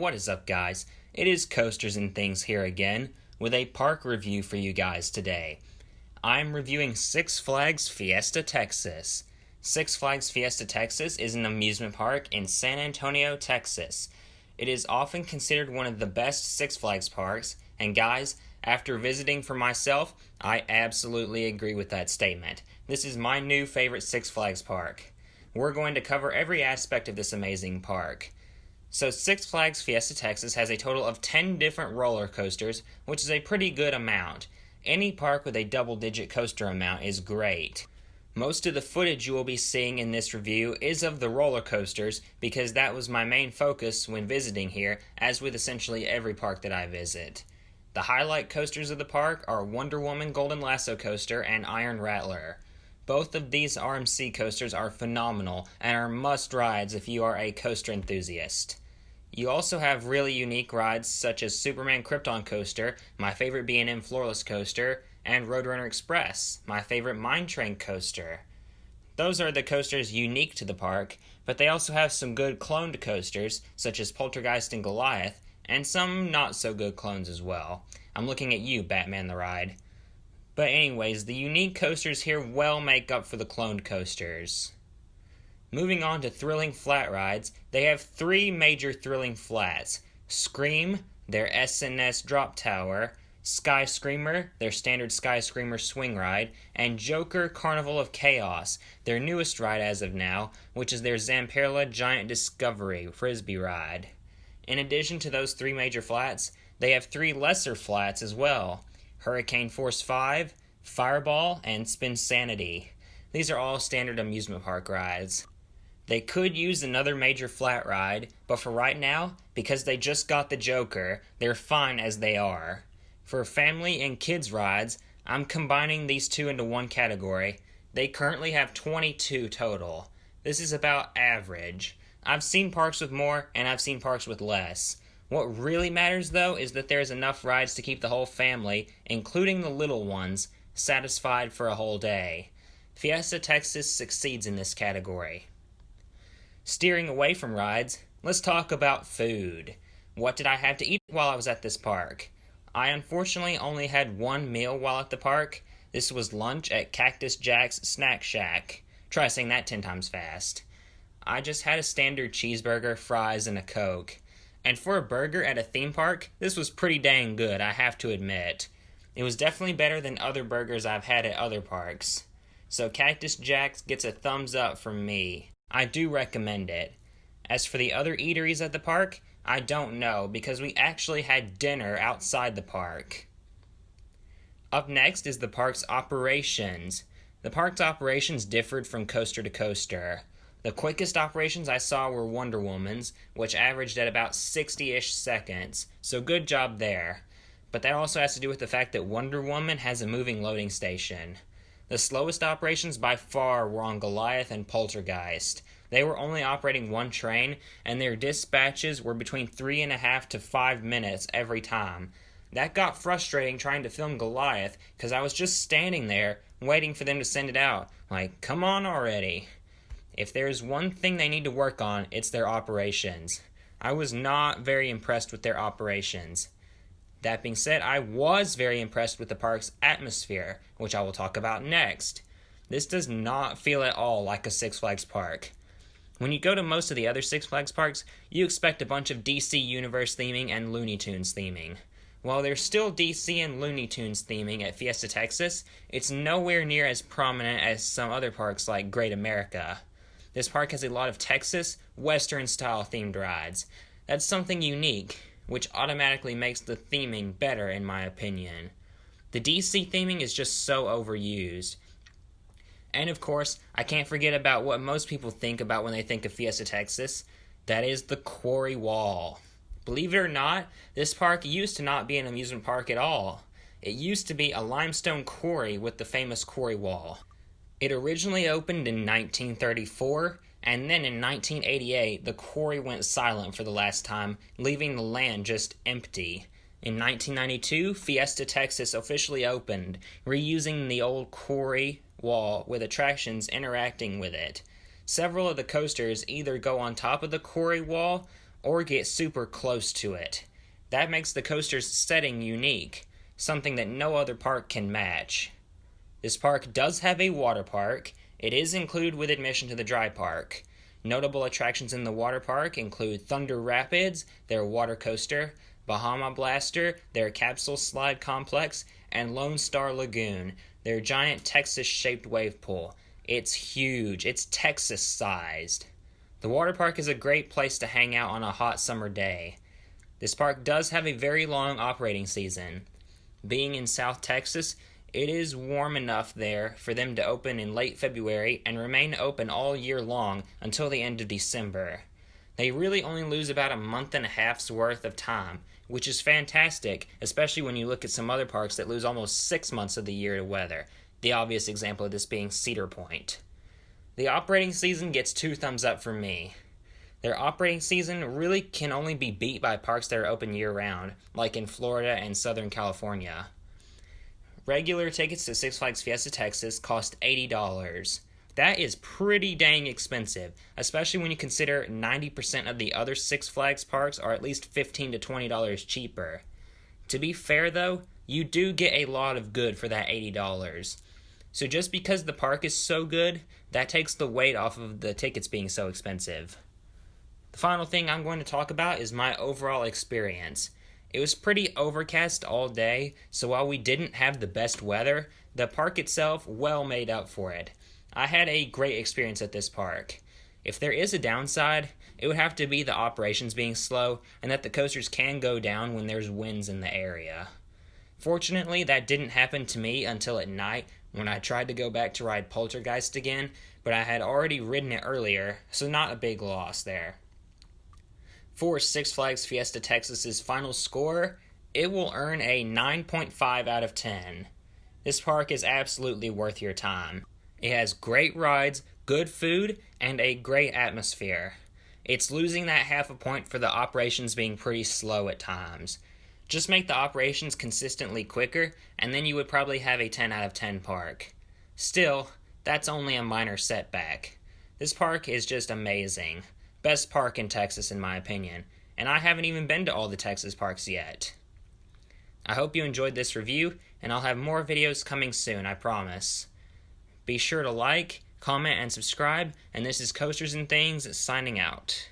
What is up, guys? It is Coasters and Things here again with a park review for you guys today. I'm reviewing Six Flags Fiesta Texas. Six Flags Fiesta Texas is an amusement park in San Antonio, Texas. It is often considered one of the best Six Flags parks, and guys, after visiting for myself, I absolutely agree with that statement. This is my new favorite Six Flags park. We're going to cover every aspect of this amazing park. So Six Flags Fiesta Texas has a total of 10 different roller coasters, which is a pretty good amount. Any park with a double-digit coaster amount is great. Most of the footage you will be seeing in this review is of the roller coasters because that was my main focus when visiting here, as with essentially every park that I visit. The highlight coasters of the park are Wonder Woman Golden Lasso Coaster and Iron Rattler. Both of these RMC coasters are phenomenal and are must-rides if you are a coaster enthusiast. You also have really unique rides such as Superman Krypton Coaster, my favorite B&M Floorless Coaster, and Roadrunner Express, my favorite Mine Train Coaster. Those are the coasters unique to the park, but they also have some good cloned coasters such as Poltergeist and Goliath, and some not-so-good clones as well. I'm looking at you, Batman the Ride. But anyways, the unique coasters here well make up for the cloned coasters. Moving on to thrilling flat rides, they have three major thrilling flats. Scream, their S&S drop tower, Sky Screamer, their standard Sky Screamer swing ride, and Joker Carnival of Chaos, their newest ride as of now, which is their Zamperla Giant Discovery Frisbee ride. In addition to those three major flats, they have three lesser flats as well. Hurricane Force 5, Fireball, and Spinsanity. These are all standard amusement park rides. They could use another major flat ride, but for right now, because they just got the Joker, they're fine as they are. For family and kids rides, I'm combining these two into one category. They currently have 22 total. This is about average. I've seen parks with more, and I've seen parks with less. What really matters, though, is that there's enough rides to keep the whole family, including the little ones, satisfied for a whole day. Fiesta Texas succeeds in this category. Steering away from rides, let's talk about food. What did I have to eat while I was at this park? I unfortunately only had one meal while at the park. This was lunch at Cactus Jack's Snack Shack. Try saying that 10 times fast. I just had a standard cheeseburger, fries, and a Coke. And for a burger at a theme park, this was pretty dang good, I have to admit. It was definitely better than other burgers I've had at other parks. So Cactus Jack's gets a thumbs up from me. I do recommend it. As for the other eateries at the park, I don't know because we actually had dinner outside the park. Up next is the park's operations. The park's operations differed from coaster to coaster. The quickest operations I saw were Wonder Woman's, which averaged at about 60-ish seconds, so good job there. But that also has to do with the fact that Wonder Woman has a moving loading station. The slowest operations by far were on Goliath and Poltergeist. They were only operating one train, and their dispatches were between 3.5 to 5 minutes every time. That got frustrating trying to film Goliath, because I was just standing there, waiting for them to send it out. Like, come on already. If there's one thing they need to work on, it's their operations. I was not very impressed with their operations. That being said, I was very impressed with the park's atmosphere, which I will talk about next. This does not feel at all like a Six Flags park. When you go to most of the other Six Flags parks, you expect a bunch of DC Universe theming and Looney Tunes theming. While there's still DC and Looney Tunes theming at Fiesta Texas, it's nowhere near as prominent as some other parks like Great America. This park has a lot of Texas, Western-style themed rides. That's something unique, which automatically makes the theming better in my opinion. The DC theming is just so overused. And of course, I can't forget about what most people think about when they think of Fiesta Texas. That is the Quarry Wall. Believe it or not, this park used to not be an amusement park at all. It used to be a limestone quarry with the famous Quarry Wall. It originally opened in 1934, and then in 1988, the quarry went silent for the last time, leaving the land just empty. In 1992, Fiesta Texas officially opened, reusing the old Quarry Wall with attractions interacting with it. Several of the coasters either go on top of the Quarry Wall or get super close to it. That makes the coaster's setting unique, something that no other park can match. This park does have a water park. It is included with admission to the dry park. Notable attractions in the water park include Thunder Rapids, their water coaster, Bahama Blaster, their capsule slide complex, and Lone Star Lagoon, their giant Texas-shaped wave pool. It's huge. It's Texas-sized. The water park is a great place to hang out on a hot summer day. This park does have a very long operating season. Being in South Texas, it is warm enough there for them to open in late February and remain open all year long until the end of December. They really only lose about a month and a half's worth of time, which is fantastic, especially when you look at some other parks that lose almost 6 months of the year to weather, the obvious example of this being Cedar Point. The operating season gets 2 thumbs up for me. Their operating season really can only be beat by parks that are open year-round, like in Florida and Southern California. Regular tickets to Six Flags Fiesta Texas cost $80. That is pretty dang expensive, especially when you consider 90% of the other Six Flags parks are at least $15 to $20 cheaper. To be fair though, you do get a lot of good for that $80. So just because the park is so good, that takes the weight off of the tickets being so expensive. The final thing I'm going to talk about is my overall experience. It was pretty overcast all day, so while we didn't have the best weather, the park itself well made up for it. I had a great experience at this park. If there is a downside, it would have to be the operations being slow and that the coasters can go down when there's winds in the area. Fortunately, that didn't happen to me until at night when I tried to go back to ride Poltergeist again, but I had already ridden it earlier, so not a big loss there. For Six Flags Fiesta Texas's final score, it will earn a 9.5 out of 10. This park is absolutely worth your time. It has great rides, good food, and a great atmosphere. It's losing that half a point for the operations being pretty slow at times. Just make the operations consistently quicker, and then you would probably have a 10 out of 10 park. Still, that's only a minor setback. This park is just amazing. Best park in Texas in my opinion, and I haven't even been to all the Texas parks yet. I hope you enjoyed this review, and I'll have more videos coming soon, I promise. Be sure to like, comment, and subscribe, and this is Coasters and Things signing out.